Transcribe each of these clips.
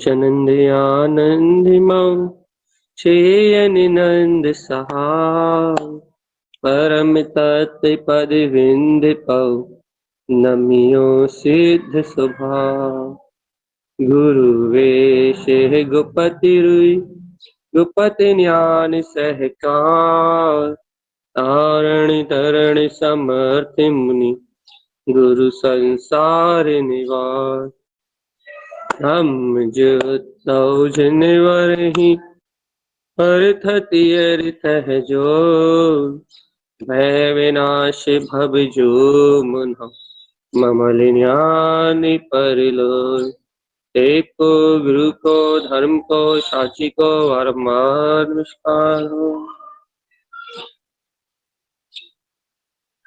जनन्द्यानन्दिमं शेयनिनन्द सहाय परम तत्पदविन्दिपौ नमियो सिद्ध स्वभाव गुरुवेश गुपति रुई गुपति ज्ञान सहकार तारण तरण समर्थ मुनि गुरु संसार निवार हम जो तौ जनवरहि अर्थति अर्थः जो भय विनाश भव जो मुनः ममल ज्ञान परलोय एको गुरु को धर्म को साची को नमस्कार हो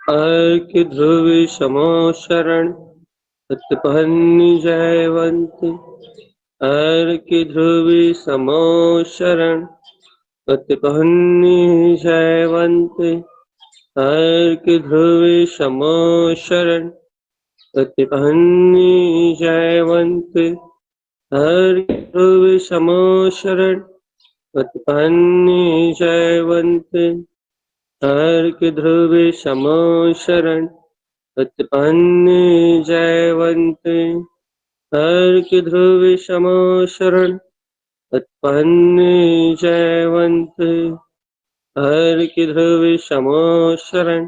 अर्क ध्रुव समो शरण उत्पन्न जयवंत अर्क ध्रुव समो शरण उत्पन्न जयवंत अर्क ध्रुव समो शरण उत्पन्न जयवंत अर्क ध्रुव समो शरण उत्पन्न जयवंत अर्क ध्रुव समो शरण उत्पन्न जयवंत अर्क ध्रुव समो शरण उत्पन्न जयवंत अर्क ध्रुव समो शरण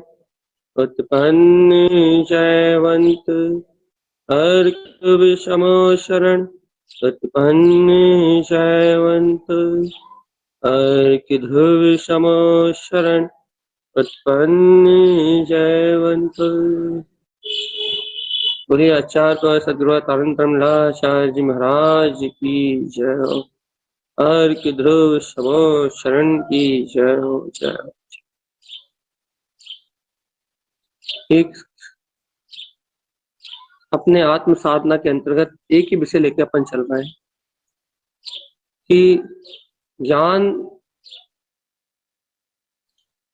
उत्पन्न जयवंत अर्क ध्रुव समो शरण उत्पन्न जयवंत अर्क ध्रुव समो शरण उत्पन्न जयवंत। बोलिए आचार्य सद्गुरु तरंतरमलाचार्य जी महाराज की जय हो। अर्क ध्रुव समो शरण की जय हो। जय हो। एक अपने आत्म साधना के अंतर्गत एक ही विषय लेकर अपन चल रहे हैं कि ज्ञान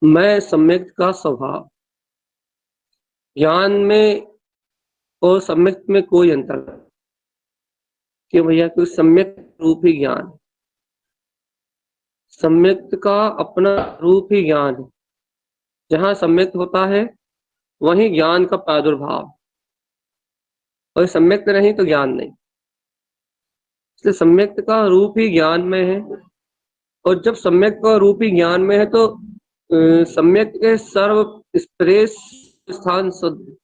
में सम्यक्त का स्वभाव। ज्ञान में और सम्यक्त में कोई अंतर नहीं कि भैया कोई सम्यक्त रूप ही ज्ञान है। सम्यक्त का अपना रूप ही ज्ञान है। जहां सम्यक्त होता है वहीं ज्ञान का प्रादुर्भाव, और सम्यक्त नहीं तो ज्ञान नहीं। इसलिए सम्यक्त का रूप ही ज्ञान में है, और जब सम्यक्त का रूप ही ज्ञान में है तो सम्यक्त के सर्व स्प्रेश स्थान शुद्ध,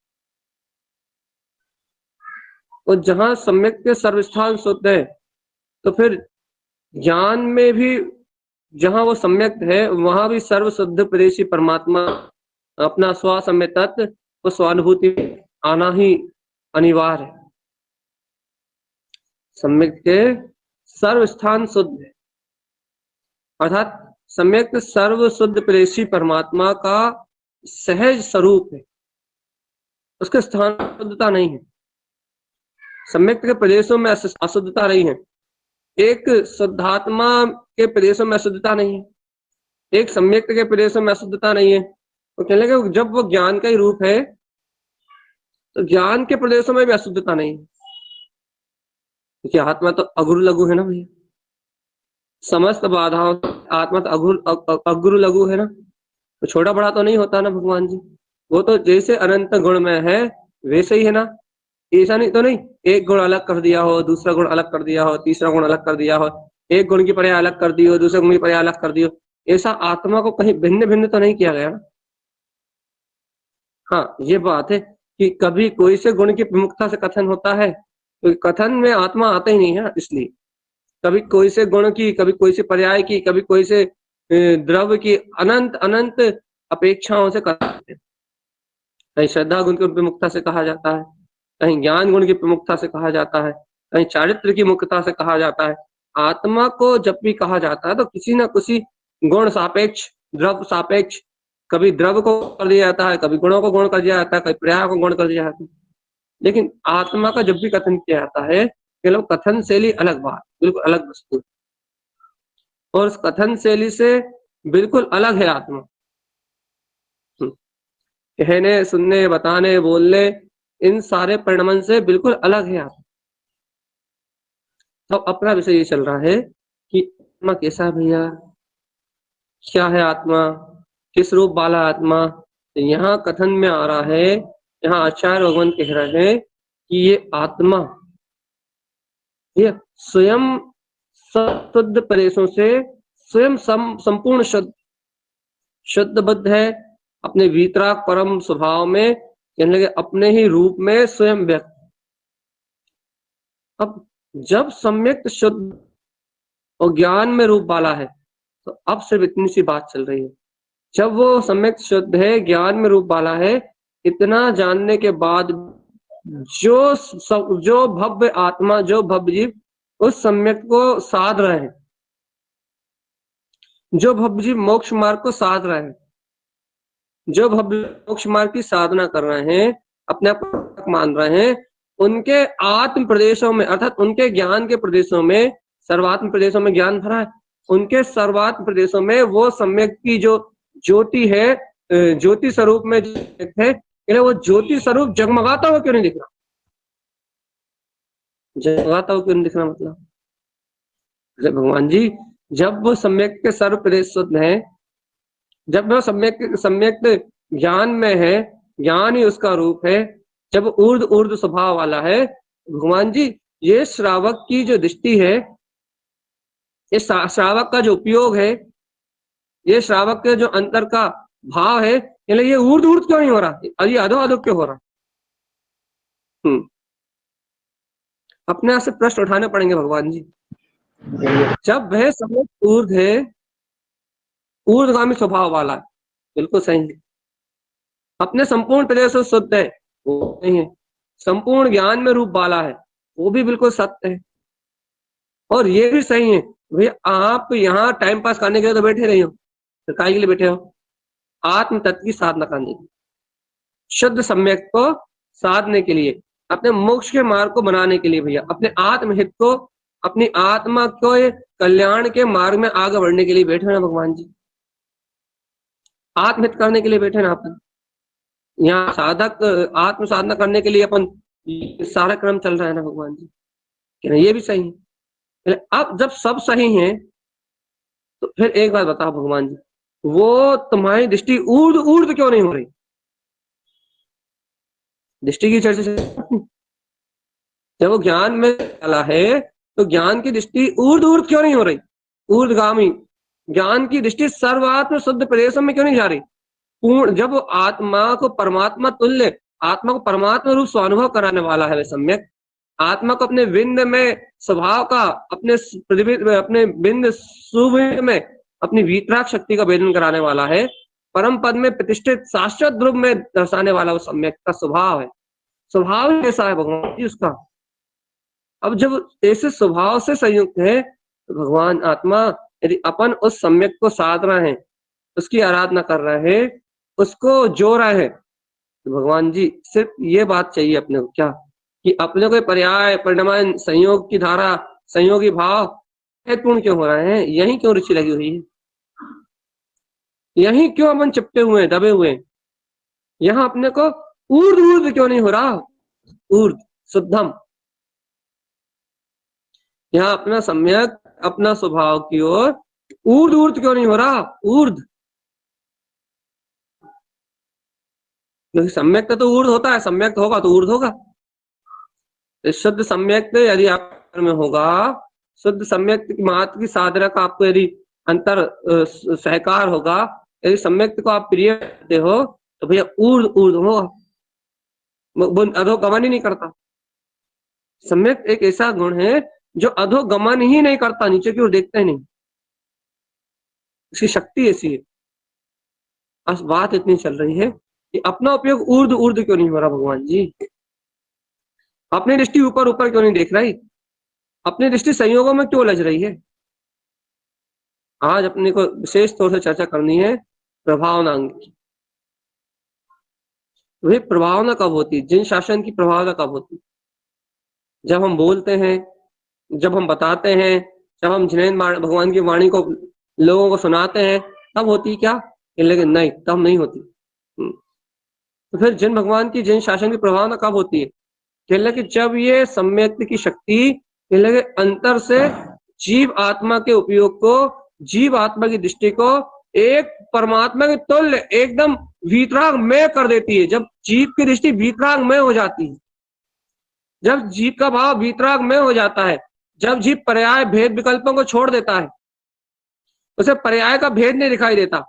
और जहां सम्यक्त के सर्वस्थान शुद्ध है तो फिर ज्ञान में भी जहां वो सम्यक्त है वहां भी सर्व शुद्ध प्रदेशी परमात्मा अपना स्वसम्य तत्व को स्वानुभूति आना ही अनिवार्य है। सम्यक्त के सर्व स्थान शुद्ध है, अर्थात सम्यक्त सर्व शुद्ध प्रदेशी परमात्मा का सहज स्वरूप है, उसके स्थान शुद्धता नहीं है। सम्यक्त के प्रदेशों में अशुद्धता नहीं है, एक शुद्धात्मा के प्रदेशों में अशुद्धता नहीं है, एक सम्यक्त के प्रदेशों में अशुद्धता नहीं है। तो कहने लगे जब वो ज्ञान का ही रूप है तो ज्ञान के प्रदेशों में भी अशुद्धता नहीं है, क्योंकि आत्मा तो अगुरु लघु है ना भैया। समस्त बाधाओं आत्मा तो अगुरु लघु है ना, तो छोटा बड़ा तो नहीं होता ना भगवान जी। वो तो जैसे अनंत गुण में है वैसे ही है ना। ऐसा नहीं तो नहीं एक गुण अलग कर दिया हो, दूसरा गुण अलग कर दिया हो, तीसरा गुण अलग कर दिया हो, एक गुण की पर्याय अलग कर दी हो, दूसरे गुण की पर्याय अलग कर दी हो। ऐसा आत्मा को कहीं भिन्न भिन्न तो नहीं किया गया ना। हाँ ये बात है कि कभी कोई से गुण की प्रमुखता से कथन होता है तो कथन में आत्मा आता ही नहीं है, इसलिए कभी कोई से गुण की, कभी कोई से पर्याय की, कभी कोई से द्रव्य की अनंत अनंत अपेक्षाओं से कथन। कहीं श्रद्धा गुण की प्रमुखता से कहा जाता है, कहीं ज्ञान गुण की प्रमुखता से कहा जाता है, कहीं चारित्र की मुख्यता से कहा जाता है। आत्मा को जब भी कहा जाता है तो किसी न किसी गुण सापेक्ष, द्रव्य सापेक्ष, कभी द्रव्य को कर दिया जाता है, कभी गुणों को गुण कर दिया जाता है, कभी पर्याय को गुण कर दिया जाता है। लेकिन आत्मा का जब भी कथन किया जाता है केवल कथन शैली अलग बात, बिल्कुल अलग वस्तु, और उस कथन शैली से बिल्कुल अलग है आत्मा। कहने, सुनने, बताने, बोलने, इन सारे परिणमन से बिल्कुल अलग है आत्मा। अब अपना विषय ये चल रहा है कि आत्मा कैसा है भैया, क्या है आत्मा, किस रूप वाला आत्मा। तो यहाँ कथन में आ रहा है, यहाँ आचार्य भगवान कह रहे हैं कि ये आत्मा ये स्वयं शुद्ध प्रदेशों से स्वयं संपूर्ण शुद्ध बुद्ध है, अपने वीतराग परम स्वभाव में, कहने लगे अपने ही रूप में स्वयं व्यक्त। अब जब सम्यक शुद्ध और ज्ञान में रूप वाला है, तो अब सिर्फ इतनी सी बात चल रही है। जब वो सम्यक शुद्ध है, ज्ञान में रूप वाला है, इतना जानने के बाद जो भव्य आत्मा, जो भव्य जीव उस सम्यक को साध रहे हैं, जो भव्य जीव मोक्ष मार्ग को साध रहे हैं, जो भव्य मोक्ष मार्ग की साधना कर रहे हैं, अपने आप को मान रहे हैं, उनके आत्म प्रदेशों में अर्थात उनके ज्ञान के प्रदेशों में, सर्वात्म प्रदेशों में ज्ञान भरा है, उनके सर्वात्म प्रदेशों में वो सम्यक की जो ज्योति है, ज्योति स्वरूप में है, वो ज्योति स्वरूप जगमगाता हुआ क्यों नहीं दिख रहा? जगमगाता हुआ क्यों नहीं दिख रहा मतलब? अरे भगवान जी, जब वो सम्यक के सर्व प्रदेश शुद्ध है, जब वो सम्यक ज्ञान में है, ज्ञान ही उसका रूप है, जब ऊर्ध्व स्वभाव वाला है, भगवान जी ये श्रावक की जो दृष्टि है, ये श्रावक का जो उपयोग है, ये श्रावक के जो अंतर का भाव है, ये ऊर्ध्व क्यों नहीं हो रहा, ये अधो क्यों हो रहा? अपने आप से प्रश्न उठाने पड़ेंगे भगवान जी। जब वह सम्यक ऊर्ध्व है, ऊर्ध्वगामी स्वभाव वाला है, बिल्कुल सही है, अपने संपूर्ण प्रदेश से शुद्ध है, वो नहीं है, संपूर्ण ज्ञान में रूप वाला है, वो भी बिल्कुल सत्य है, और ये भी सही है भैया। आप यहाँ टाइम पास करने के लिए तो बैठे रही हो, तो काय के लिए बैठे हो? आत्म तत्व की साधना करने के लिए, शुद्ध सम्यक को साधने के लिए, अपने मोक्ष के मार्ग को बनाने के लिए भैया, अपने आत्महित को, अपनी आत्मा को कल्याण के मार्ग में आगे बढ़ने के लिए बैठे ना भगवान जी, आत्महित करने के लिए बैठे ना अपन। यहाँ साधक आत्म साधना करने के लिए अपन सारा क्रम चल रहा है ना भगवान जी, कि ये भी सही है। अब जब सब सही है, तो फिर एक बात बताओ भगवान जी, वो तुम्हारी दृष्टि ऊर्ध्व क्यों नहीं हो रही? दृष्टि की चर्चा जब वो ज्ञान में चला है, तो ज्ञान की दृष्टि ऊर्ध्व क्यों नहीं हो रही? ऊर्ध्वगामी ज्ञान की दृष्टि सर्वात्म शुद्ध प्रदेशों में क्यों नहीं जा रही? पूर्ण, जब आत्मा को परमात्मा तुल्य, आत्मा को परमात्मा रूप स्वानुभव कराने वाला है, वे सम्यक आत्मा को अपने बिंद में स्वभाव का, अपने बिंद सुबिंद में अपनी वीतराग शक्ति का वेदन कराने वाला है, परम पद में प्रतिष्ठित शाश्वत ध्रुव में दर्शाने वाला वो सम्यक का स्वभाव है। स्वभाव कैसा है भगवान जी उसका? अब जब ऐसे स्वभाव से संयुक्त है, तो भगवान आत्मा यदि अपन उस सम्यक को साध रहे हैं, उसकी आराधना कर रहे हैं, उसको जो रहे हैं, तो भगवान जी सिर्फ ये बात चाहिए अपने को, क्या कि अपने को पर्याय परिणाम संयोग की धारा, संयोगी भाव पूर्ण क्यों हो रहे हैं? यही क्यों रुचि लगी हुई है? यही क्यों अपन चिपटे हुए हैं, दबे हुए हैं? यहाँ अपने को ऊर्ध्व क्यों नहीं हो रहा? ऊर्ध्व शुद्धम, यहाँ अपना सम्यक, अपना स्वभाव की ओर ऊर्ध्व क्यों नहीं हो रहा? ऊर्ध्व, क्योंकि सम्यक तो ऊर्ध्व होता है, सम्यक होगा तो ऊर्ध्व होगा। शुद्ध सम्यक यदि आप में होगा, शुद्ध सम्यक मात्र की साधना का आपको यदि अंतर सहकार होगा, यदि सम्यक को आप प्रिय करते हो, तो भैया ऊर्ध्व होगा, अधोगमन ही नहीं करता। सम्यक एक ऐसा गुण है जो अधोगमन ही नहीं करता, नीचे की ओर देखते ही नहीं, उसकी शक्ति ऐसी है। बस बात इतनी चल रही है कि अपना उपयोग ऊर्ध्व क्यों नहीं हो रहा भगवान जी? अपनी दृष्टि ऊपर ऊपर क्यों नहीं देख रही? अपनी दृष्टि संयोगों में क्यों उलझ रही है? आज अपने को विशेष तौर से चर्चा करनी है प्रभावना अंग की। वही प्रभावना कब होती है? जिन शासन की प्रभावना कब होती है? जब हम बोलते हैं, जब हम बताते हैं, जब हम जिनेंद्र भगवान की वाणी को लोगों को सुनाते हैं, तब होती क्या? लेकिन नहीं, तब नहीं होती। तो फिर जिन भगवान की, जिन शासन की प्रभावना कब होती है? कहने कि जब ये सम्यक की शक्ति लगे अंतर से जीव आत्मा के उपयोग को, जीव आत्मा की दृष्टि को एक परमात्मा के तुल्य एकदम वीतरागमय कर देती है। जब जीव की दृष्टि वीतरागमय हो जाती है, जब जीव का भाव वीतरागमय हो जाता है, जब जीव पर्याय भेद विकल्पों को छोड़ देता है, उसे पर्याय का भेद नहीं दिखाई देता,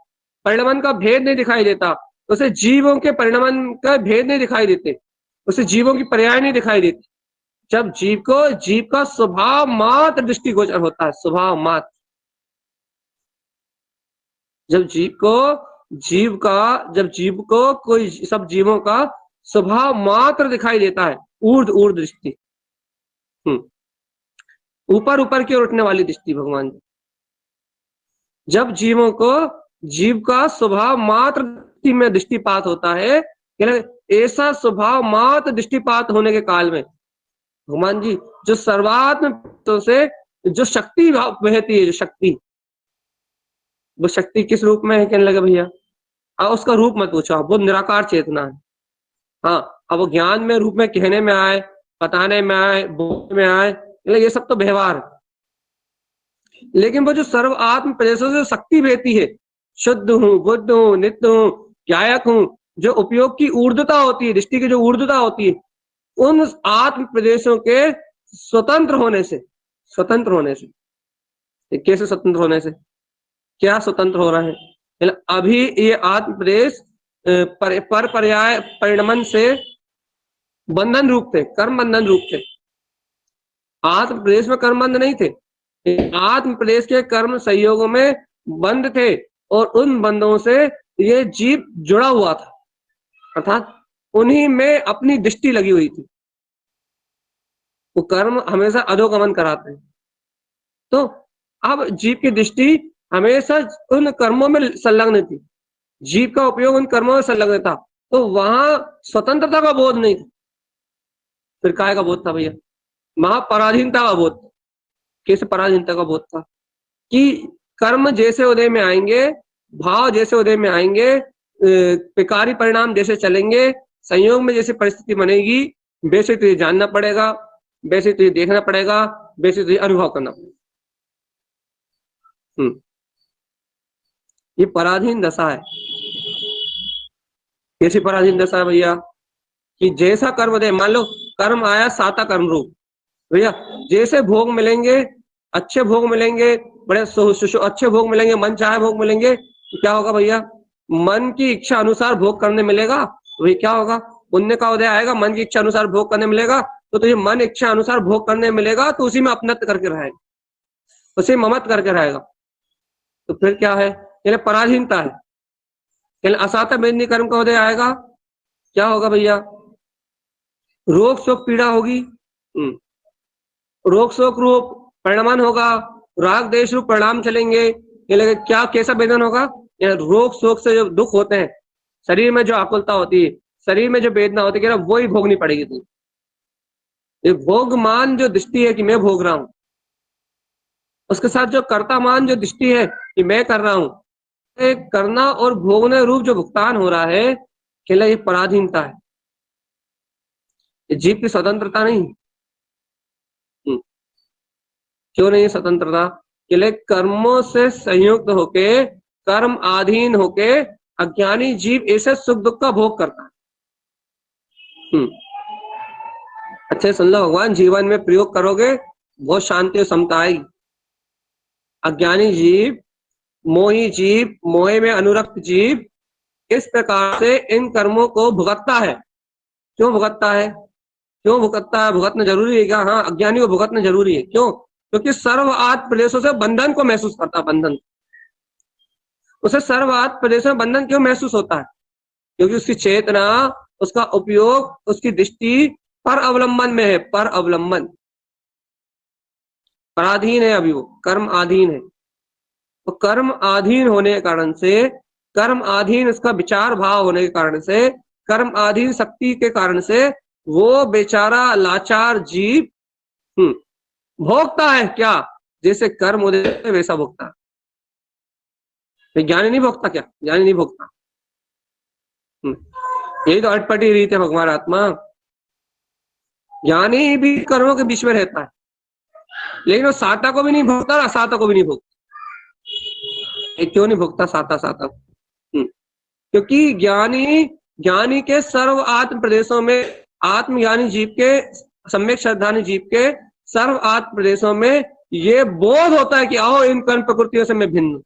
परिणमन का भेद नहीं दिखाई देता, उसे जीवों के परिणमन का भेद नहीं दिखाई देते, उसे जीवों की पर्याय नहीं दिखाई देती। जब जीव को जीव का स्वभाव मात्र दृष्टिगोचर होता है, स्वभाव मात्र, जब जीव को कोई सब जीवों का स्वभाव मात्र दिखाई देता है, ऊर्ध्व दृष्टि, ऊपर ऊपर की ओर उठने वाली दृष्टि भगवान जी। जब जीवों को जीव का स्वभाव मात्र में दृष्टिपात होता है, ऐसा स्वभाव मात्र दृष्टिपात होने के काल में भगवान जी जो सर्वात्म से जो शक्ति बहती है, जो शक्ति, वो शक्ति किस रूप में है कहने लगे भैया? उसका रूप मत पूछो, वो निराकार चेतना है। हाँ, अब वो ज्ञान में रूप में कहने में आए, बताने में आए, बोलने में आए, ये सब तो व्यवहार है। लेकिन वो जो सर्व आत्म प्रदेशों से शक्ति बहती है, शुद्ध हूँ, बुद्ध हूँ, नित्य हूँ, ज्ञायक हूँ, जो उपयोग की ऊर्ध्वता होती है, दृष्टि की जो ऊर्ध्वता होती है, उन आत्म प्रदेशों के स्वतंत्र होने से कैसे स्वतंत्र होने से, क्या स्वतंत्र हो रहा है? अभी ये आत्म प्रदेश पर पर्याय परिणमन से बंधन रूप थे, कर्म बंधन रूप थे। आत्म प्रदेश में कर्म बंध नहीं थे, आत्म प्रदेश के कर्म संयोगों में बंध थे, और उन बंधों से ये जीव जुड़ा हुआ था, अर्थात उन्हीं में अपनी दृष्टि लगी हुई थी। वो कर्म हमेशा अधोगमन कराते हैं, तो अब जीव की दृष्टि हमेशा उन कर्मों में संलग्न थी, जीव का उपयोग उन कर्मों में संलग्न था, तो वहां स्वतंत्रता का बोध नहीं था। फिर काय का बोध था भैया? महापराधीनता का बोध। कैसे पराधीनता का बोध था? कि कर्म जैसे उदय में आएंगे, भाव जैसे उदय में आएंगे, विकारी परिणाम जैसे चलेंगे, संयोग में जैसे परिस्थिति बनेगी, वैसे तुझे जानना पड़ेगा, वैसे तुझे देखना पड़ेगा, वैसे तुझे अनुभव करना पड़ेगा। ये पराधीन दशा है। कैसी पराधीन दशा है भैया? कि जैसा कर्म दे, मान लो कर्म आया साता कर्म रूप, भैया जैसे भोग मिलेंगे, अच्छे भोग मिलेंगे, बड़े अच्छे भोग मिलेंगे, मन चाहे भोग मिलेंगे, तो क्या होगा भैया? मन की इच्छा अनुसार भोग करने मिलेगा, वही क्या होगा? पुण्य का उदय आएगा, मन की इच्छा अनुसार भोग करने मिलेगा, तो तुझे मन इच्छा अनुसार भोग करने मिलेगा, तो उसी में अपनत्व करके रहेगा, उसी ममत करके रहेगा। तो फिर क्या है? पराधीनता है। असाता मेदिनी कर्म का उदय आएगा, क्या होगा भैया? रोग शोक पीड़ा होगी, रोग शोक रूप परिणमन होगा, राग देश रूप परिणाम चलेंगे। क्या कैसा वेदन होगा? रोग शोक से जो दुख होते हैं, शरीर में जो आकुलता होती है, शरीर में जो वेदना होती है, वही भोगनी पड़ेगी तुम। ये भोगमान जो दृष्टि है कि मैं भोग रहा हूं, उसके साथ जो कर्तामान जो दृष्टि है कि मैं कर रहा हूं, करना और भोगने रूप जो भुगतान हो रहा है, केवल ये पराधीनता है, ये जीव की स्वतंत्रता नहीं। क्यों नहीं स्वतंत्रता? केवल कर्मों से संयुक्त होके, कर्म अधीन होके अज्ञानी जीव ऐसे सुख दुख का भोग करता है। अच्छे सुन लो, भगवान जीवन में प्रयोग करोगे बहुत शांति और समता आएगी। अज्ञानी जीव, मोही जीव, मोहे में अनुरक्त जीव इस प्रकार से इन कर्मों को भुगतता है। क्यों भुगतता है? क्यों भुगतता है? भुगतना जरूरी है क्या? हाँ, अज्ञानी को भुगतना जरूरी है। क्यों? क्योंकि सर्वआत्म प्रदेशों से बंधन को महसूस करता है। बंधन, उसे सर्वआत्म प्रदेशों में बंधन क्यों महसूस होता है? क्योंकि उसकी चेतना, उसका उपयोग, उसकी दृष्टि पर अवलंबन में है। पर अवलंबन, पराधीन है, अभी वो कर्म अधीन है। तो कर्म अधीन होने के कारण से, कर्म अधीन इसका विचार भाव होने के कारण से, कर्म अधीन शक्ति के कारण से वो बेचारा लाचार जीव भोगता है। क्या? जैसे कर्म उदय वैसा भोगता है। ज्ञानी नहीं भोगता क्या? ज्ञानी नहीं भोगता। यही तो अटपटी रीत है भगवान आत्मा। ज्ञानी भी कर्मों के बीच में रहता है, लेकिन वो साता को भी नहीं भोगता और असाता को भी नहीं भोगता। क्यों नहीं भोगता साता साता? क्योंकि ज्ञानी के सर्व आत्म प्रदेशों में, आत्मज्ञानी जीव के, सम्यक श्रद्धानी जीव के सर्व आत्म प्रदेशों में ये बोध होता है कि आओ इन कर्म प्रकृतियों से मैं भिन्न,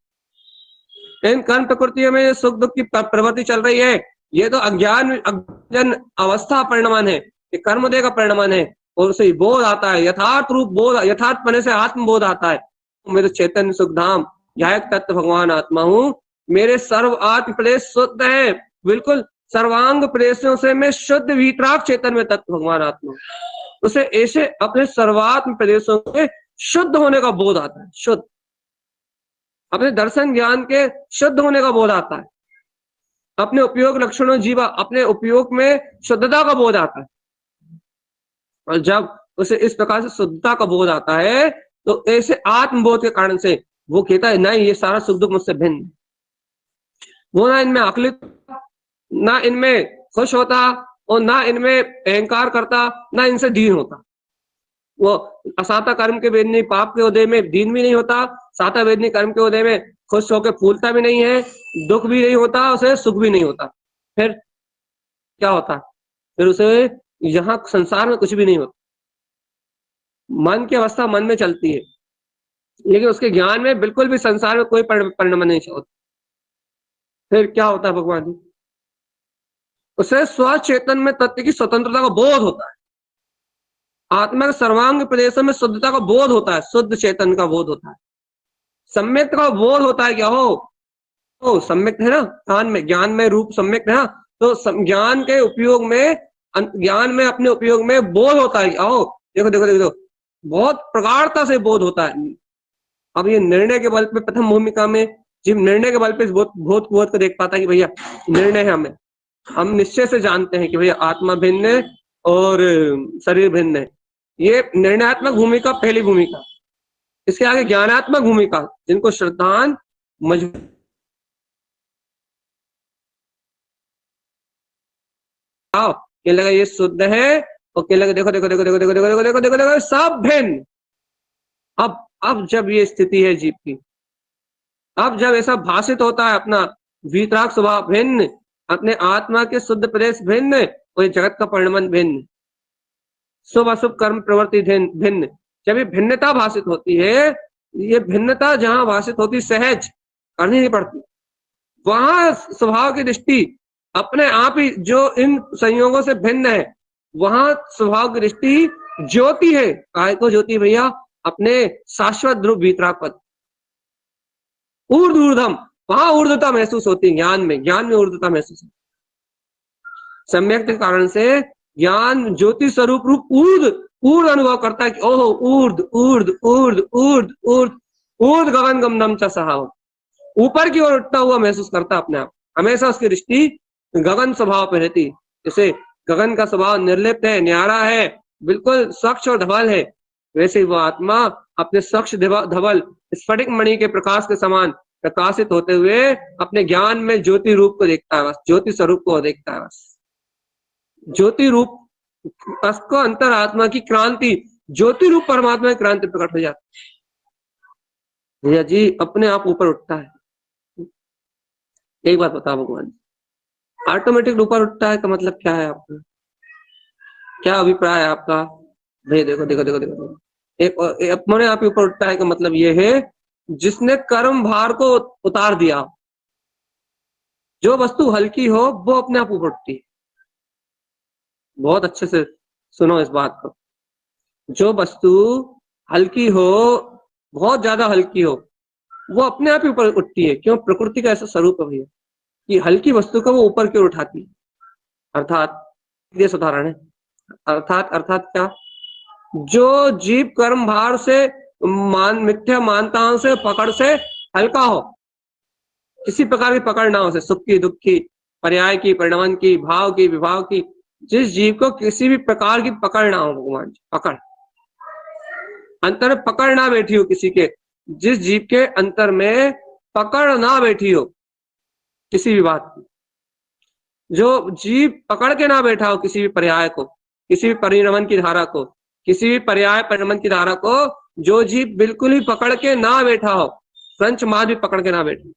इन कर्म प्रकृतियों में सुख दुख की प्रवृत्ति चल रही है, ये तो अज्ञान अवस्था परिणमन है, ये कर्मोदय का परिणमन है, और उसे बोध आता है, यथार्थ रूप बोध, यथार्थ पने से आत्मबोध आता है। मेरे चैतन्य सुख धाम ध्यायक तत्व भगवान आत्मा हूँ, मेरे सर्व आत्म प्रदेश शुद्ध है, बिल्कुल सर्वांग प्रदेशों से मैं शुद्ध वीतराग चेतन में तत्व भगवान आत्मा हूँ। उसे ऐसे अपने सर्वात्म प्रदेशों के शुद्ध होने का बोध आता है, शुद्ध अपने दर्शन ज्ञान के शुद्ध होने का बोध आता है, अपने उपयोग लक्षणों जीवा, अपने उपयोग में शुद्धता का बोध आता है। और जब उसे इस प्रकार से शुद्धता का बोध आता है तो ऐसे आत्मबोध के कारण से वो कहता है नहीं, ये सारा सुख दुख मुझसे भिन्न, वो ना इनमें आकलित, ना इनमें खुश होता, और ना इनमें अहंकार करता, ना इनसे दीन होता। वो असाता कर्म के वेदनी पाप के उदय में दीन भी नहीं होता, साता वेदनी कर्म के उदय में खुश होकर फूलता भी नहीं है, दुख भी नहीं होता, उसे सुख भी नहीं होता। फिर क्या होता? फिर उसे यहाँ संसार में कुछ भी नहीं होता। मन की अवस्था मन में चलती है, लेकिन उसके ज्ञान में बिल्कुल भी संसार में कोई परिणाम नहीं होता। फिर क्या होता है भगवान जी? उसे स्वचेतन में तत्व की स्वतंत्रता का बोध होता है, आत्मा के सर्वांग प्रदेशों में शुद्धता का बोध होता है, शुद्ध चेतन का बोध होता है, सम्यक का बोध होता है। क्या हो सम्यक है ना, ज्ञान में रूप सम्यक है ना, तो ज्ञान के उपयोग में, ज्ञान में अपने उपयोग में बोध होता है। आओ देखो देखो देखो, बहुत प्रगाढ़ता से बोध होता है। अब ये निर्णय के बल पे प्रथम भूमिका में जीव निर्णय के बल पे बोध को देख पाता है कि भैया निर्णय है, हम निश्चय से जानते हैं कि भैया आत्मा भिन्न है और शरीर भिन्न है। ये निर्णयात्मक भूमिका पहली भूमिका। इसके आगे ज्ञानात्मक भूमिका, जिनको श्रद्धान मजबूत लगा ये शुद्ध है, और क्या लगा देखो देखो देखो देखो देखो देखो देखो देखो देखो सब भिन्न। अब जब ये स्थिति है जीव की, अब जब ऐसा भाषित होता है अपना वीतराग स्वभाव भिन्न, अपने आत्मा के शुद्ध प्रदेश भिन्न, और ये जगत का परिणमन भिन्न, शुभ अशुभ कर्म प्रवृत्ति भिन्न, जब ये भिन्नता भाषित होती है, ये भिन्नता जहां भाषित होती सहज करनी नहीं पड़ती, वहां स्वभाव की दृष्टि अपने आप ही जो इन संयोगों से भिन्न है, वहां स्वभाव की दृष्टि ज्योति है। काय को ज्योति भैया? अपने शाश्वत ध्रुव वीतराग पद ऊर्ध्वम, वहां ऊर्ध्वता महसूस होती है, ज्ञान में ऊर्ध्वता महसूस होती है। सम्यक के कारण से ज्ञान ज्योति स्वरूप रूप ऊर्ध अनुभव करता है कि ओहो ऊर्ध ऊर्ध ऊर्ध ऊर्ध ऊर्ध ऊर्ध गगन गमनम च सहाव, ऊपर की ओर उठता हुआ महसूस करता अपने आप। हमेशा उसकी दृष्टि गगन स्वभाव पर रहती, जैसे गगन का स्वभाव निर्लिप्त है, न्यारा है, बिल्कुल स्वच्छ और धवल है, वैसे वो आत्मा अपने स्वच्छ धवल स्फटिक मणि के प्रकाश के समान प्रकाशित होते हुए अपने ज्ञान में ज्योति रूप को देखता है, बस ज्योति स्वरूप को देखता है, बस ज्योति रूप को अंतर आत्मा की क्रांति, ज्योति रूप परमात्मा की क्रांति प्रकट हो जाती है। भैया जी अपने आप ऊपर उठता है। एक बात बताओ भगवान, ऑटोमेटिक ऊपर उठता है का मतलब क्या है आपका? क्या अभिप्राय है आपका? भैया देखो देखो देखो देखो, एक अपने आप ऊपर उठता है का मतलब ये है जिसने कर्म भार को उतार दिया। जो वस्तु हल्की हो वो अपने आप ऊपर उठती है। बहुत अच्छे से सुनो इस बात को। जो वस्तु हल्की हो, बहुत ज्यादा हल्की हो, वो अपने आप ही ऊपर उठती है। क्यों? प्रकृति का ऐसा स्वरूप है भैया कि हल्की वस्तु को वो ऊपर की ओर उठाती है। अर्थात ये उदाहरण है, अर्थात क्या? जो जीव कर्म भार से मिथ्या मानताओं से पकड़ से हल्का हो, किसी प्रकार की पकड़ ना हो, से सुख की, दुख की, पर्याय की, परिणाम की, भाव की, विभाव की, जिस जीव को किसी भी प्रकार की पकड़ ना हो, भगवान जी पकड़, अंतर में पकड़ ना बैठी हो किसी के, जिस जीव के अंतर में पकड़ ना बैठी हो किसी भी बात की, जो जीव पकड़ के ना बैठा हो किसी भी पर्याय को, किसी भी परिणमन की धारा को, किसी भी पर्याय परिणमन की धारा को, जो जीव बिल्कुल ही पकड़ के ना बैठा हो, फ्रेंच मार भी पकड़ के ना बैठे,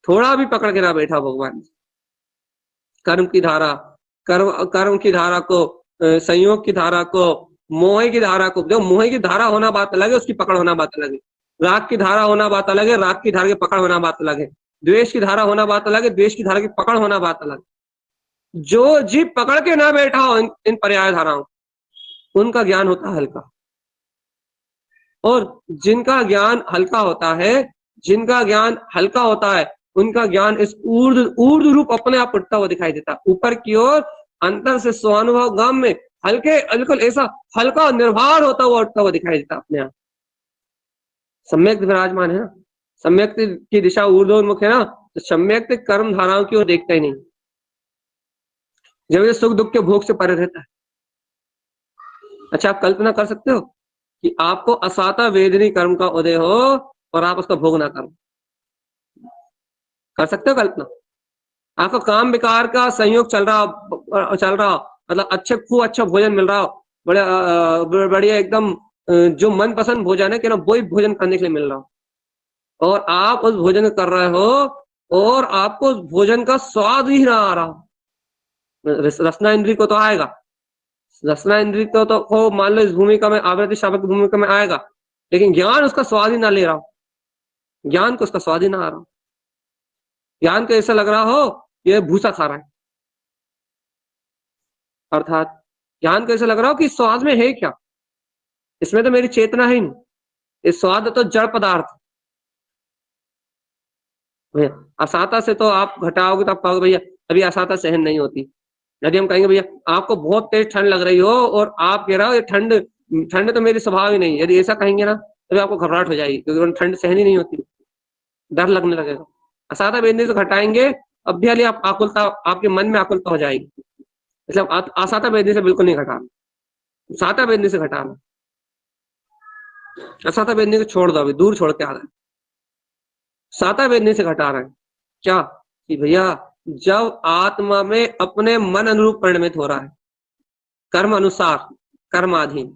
थोड़ा भी पकड़ के ना बैठा भगवान, कर्म की धारा, कर्म की धारा को, संयोग की धारा को, मोह की धारा को, जो मोह की धारा होना बात अलग है, उसकी पकड़ होना बात अलग है। राग की धारा होना बात अलग है, राग की धारा की पकड़ होना बात अलग है। द्वेष की धारा होना बात अलग है, द्वेष की धारा की पकड़ होना बात अलग है। जो जीव पकड़ के ना बैठा हो इन पर्याय धाराओं, उनका ज्ञान होता है हल्का। और जिनका ज्ञान हल्का होता है, जिनका ज्ञान हल्का होता है, उनका ज्ञान इस ऊर्ध्व रूप अपने आप उठता हुआ दिखाई देता, ऊपर की ओर, अंतर से स्वानुभव गाम में हल्के बिल्कुल ऐसा हल्का निर्भर होता हुआ उठता हुआ दिखाई देता अपने आप। सम्यक विराजमान है ना, सम्यक की दिशा ऊर्ध्वोन्मुख है ना, तो सम्यक कर्म धाराओं की ओर देखता ही नहीं, जब ये सुख दुख के भोग से परे रहता है। अच्छा, आप कल्पना कर सकते हो कि आपको असाता वेदनी कर्म का उदय हो और आप उसका भोग ना करो? कर सकते हो कल्पना? आपको काम विकार का संयोग चल रहा मतलब अच्छे खूब अच्छा भोजन मिल रहा हो, बढ़िया एकदम, जो मन पसंद भोजन है कि ना वही भोजन करने के लिए मिल रहा हो, और आप उस भोजन कर रहे हो और आपको उस भोजन का स्वाद ही ना आ रहा हो। रसना इंद्री को तो आएगा, रसना इंद्री तो मान लो इस भूमिका में, आवृत्ति शावक भूमिका में आएगा, लेकिन ज्ञान उसका स्वाद ही ना ले रहा हो, ज्ञान को उसका स्वाद ही ना आ रहा हो, ज्ञान को ऐसा लग रहा हो ये भूसा खा रहा है, अर्थात ज्ञान को ऐसा लग रहा हो कि स्वाद में है क्या, इसमें तो मेरी चेतना है नहीं, इस स्वाद तो जड़ पदार्थ। भैया असाता से तो आप घटाओगे तो आप कहोगे भैया अभी असाता सहन नहीं होती। यदि हम कहेंगे भैया आपको बहुत तेज ठंड लग रही हो और आप कह रहे हो ये ठंड तो मेरी स्वभाव ही नहीं, यदि ऐसा कहेंगे ना तभी आपको घबराहट हो जाएगी, क्योंकि ठंड सहन ही नहीं होती, डर लगने लगेगा। असाता वेदनी से घटाएंगे, अब भी आप आकुलता, आपके मन में आकुलता हो जाएगी, मतलब असाता वेदनी से बिल्कुल नहीं घटाना, साता वेदनी से घटाना। असाता वेदनी को छोड़ दो, अभी दूर छोड़ के आ रहा है, साता वेदनी से घटा रहे हैं क्या कि भैया जब आत्मा में अपने मन अनुरूप परिणमित हो रहा है, कर्म अनुसार, कर्माधीन,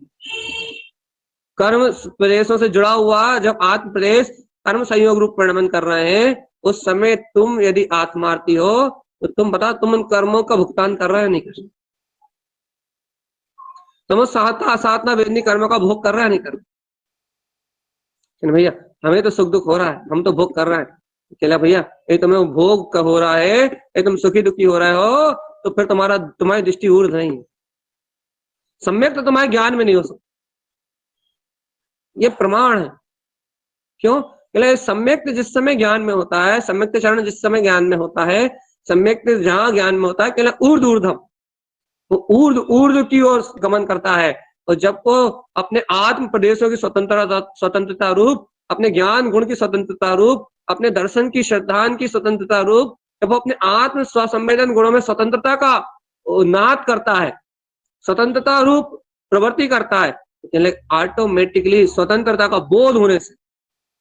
कर्म प्रदेशों से जुड़ा हुआ, जब आत्म प्रदेश कर्म संयोग रूप परिणमन कर रहे हैं, उस समय तुम यदि आत्मार्थी हो तो तुम बताओ तुम उन कर्मों का भुगतान कर रहे हो नहीं कर रहे? तुम उस साधना वेदनी कर्मों का भोग कर रहे हैं नहीं कर रहे? भैया हमें तो सुख दुख हो रहा है, हम तो भोग कर रहे हैं। कहला भैया ये तुम्हें भोग का हो रहा है, ये तुम सुखी दुखी हो रहे हो, तो फिर तुम्हारी दृष्टि ऊर्ध्व नहीं है, सम्यक तो तुम्हारे ज्ञान में नहीं हो सकता, ये प्रमाण है। क्यों? सम्यक जिस समय ज्ञान में होता है, सम्यक चरण जिस समय ज्ञान में होता है, सम्यक जहां ज्ञान में होता है, कहला ऊर्ध्वम, वो ऊर्ध्व की ओर गमन करता है। और जब वो अपने आत्म प्रदेशों की स्वतंत्रता रूप, अपने ज्ञान गुण की स्वतंत्रता रूप, अपने दर्शन की श्रद्धान की स्वतंत्रता रूप, जब वो अपने आत्म स्वसंवेदन गुणों में स्वतंत्रता का नाद करता है, स्वतंत्रता रूप प्रवृत्ति करता है, ऑटोमेटिकली स्वतंत्रता का बोध होने से,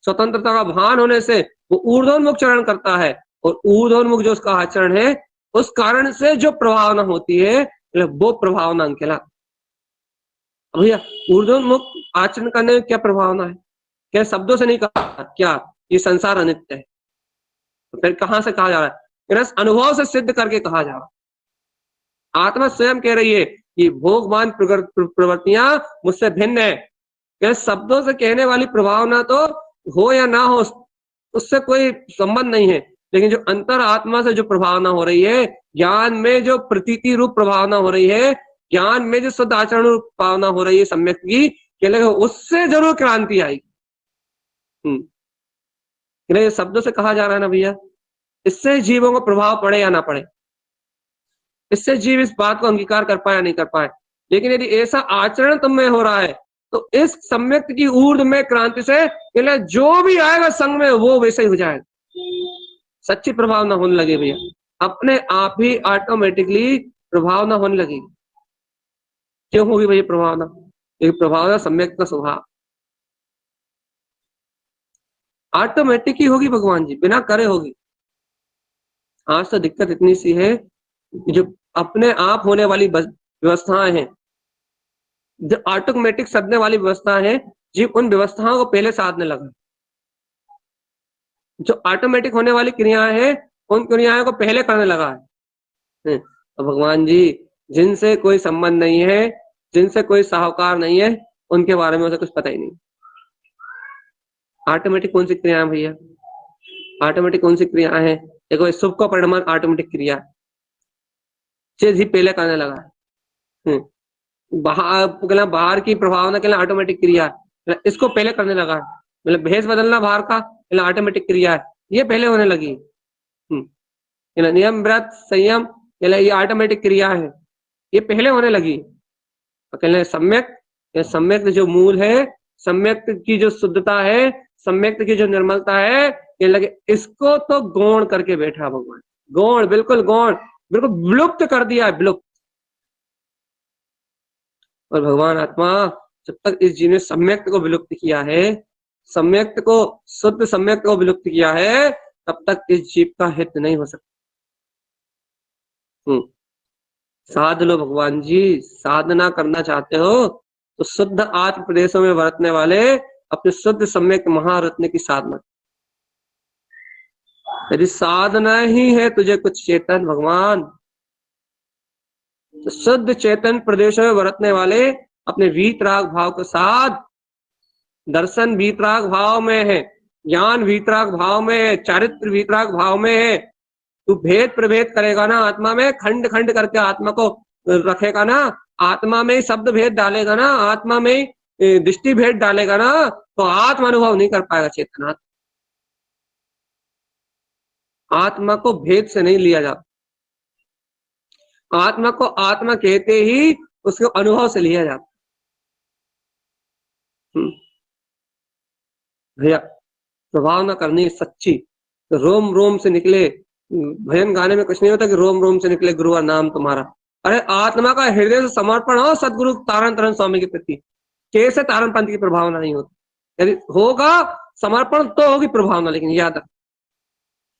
स्वतंत्रता का भान होने से वो ऊर्ध्वोन्मुख चरण करता है। और ऊर्ध्वोन्मुख जो उसका आचरण है, उस कारण से जो प्रभावना होती है वो प्रभावना कहलाती है। भैया ऊर्ध्वोन्मुख आचरण करने में क्या प्रभावना है? क्या शब्दों से नहीं कहा, क्या ये संसार अनित्य है? तो फिर कहां से कहा जा रहा है? अनुभव से सिद्ध करके कहा जा रहा है। आत्मा स्वयं कह रही है कि भोगवान प्रवृत्तियां मुझसे भिन्न है। शब्दों से कहने वाली प्रभावना तो हो या ना हो, उससे कोई संबंध नहीं है, लेकिन जो अंतर आत्मा से जो प्रभावना हो रही है, ज्ञान में जो प्रतीति रूप प्रभावना हो रही है, ज्ञान में जो शुद्ध आचरण रूप भावना हो रही है सम्यक की, उससे जरूर क्रांति आएगी। शब्दों से कहा जा रहा है ना भैया, इससे जीवों को प्रभाव पड़े या ना पड़े, इससे जीव इस बात को अंगीकार कर पाए या नहीं कर पाए, लेकिन यदि ऐसा आचरण तुम में हो रहा है तो इस सम्यक की ऊर्ध्व में क्रांति से जो भी आएगा संग में वो वैसे ही हो जाएगा, सच्ची प्रभावना होने लगे भैया, अपने आप ही ऑटोमेटिकली प्रभावना होने लगेगी। क्यों होगी भैया प्रभावना? क्योंकि प्रभावना सम्यक का स्वभाव ऑटोमेटिक ही होगी भगवान जी, बिना करे होगी। आज तो दिक्कत इतनी सी है, जो अपने आप होने वाली व्यवस्थाएं हैं, जो ऑटोमेटिक सदने वाली व्यवस्था है, जीव उन व्यवस्थाओं को पहले साधने लगा। जो ऑटोमेटिक होने वाली क्रियाएं हैं, उन क्रियाओं को पहले करने लगा है। तो भगवान जी जिनसे कोई संबंध नहीं है, जिनसे कोई साहूकार नहीं है, उनके बारे में उसे कुछ पता ही नहीं। ऑटोमेटिक कौन सी क्रिया है भैया? ऑटोमेटिक कौन सी क्रिया है? देखो शुभ का परिणाम ऑटोमेटिक क्रिया चीज ही पहले करने लगा है। बाहर की प्रभावना के लिए ऑटोमेटिक क्रिया है, इसको पहले करने लगा है। मतलब भेष बदलना बाहर का ऑटोमेटिक क्रिया है, ये पहले होने लगी। नियम व्रत संयम ये ऑटोमेटिक क्रिया है, ये पहले होने लगी। कहले सम्यक, सम्यक जो मूल है, सम्यक की जो शुद्धता है, सम्यक की जो निर्मलता है, ये लगे इसको तो गौण करके बैठा भगवान। गौण, बिल्कुल गौण, बिल्कुल विलुप्त कर दिया है, विलुप्त। और भगवान आत्मा जब तक इस जीव ने सम्यक को विलुप्त किया है, सम्यक को, शुद्ध सम्यक को विलुप्त किया है, तब तक इस जीव का हित नहीं हो सकता। साध लो भगवान जी, साधना करना चाहते हो तो शुद्ध आत्म प्रदेशों में बरतने वाले अपने शुद्ध सम्यक महारत्न की साधना। यदि साधना ही है तुझे कुछ चेतन भगवान, तो शुद्ध चेतन प्रदेशों में बरतने वाले अपने वीतराग भाव के साथ, दर्शन वीतराग भाव में है, ज्ञान वीतराग भाव में है, चारित्र वीतराग भाव में है। तू भेद प्रभेद करेगा ना आत्मा में, खंड खंड करके आत्मा को रखेगा ना, आत्मा में शब्द भेद डालेगा ना, आत्मा में दृष्टि भेद डालेगा ना, तो आत्मा अनुभव नहीं कर पाएगा चेतना। आत्मा को भेद से नहीं लिया जाता, आत्मा को आत्मा कहते ही उसके अनुभव से लिया जाता। भैया प्रभावना करनी सच्ची, तो रोम रोम से निकले। भजन गाने में कुछ नहीं होता कि रोम रोम से निकले गुरु का नाम तुम्हारा। अरे आत्मा का हृदय से समर्पण हो सदगुरु तारण तरण स्वामी के प्रति, कैसे तारण पंथ की प्रभावना नहीं होती? यदि होगा समर्पण तो होगी प्रभावना। लेकिन याद रख,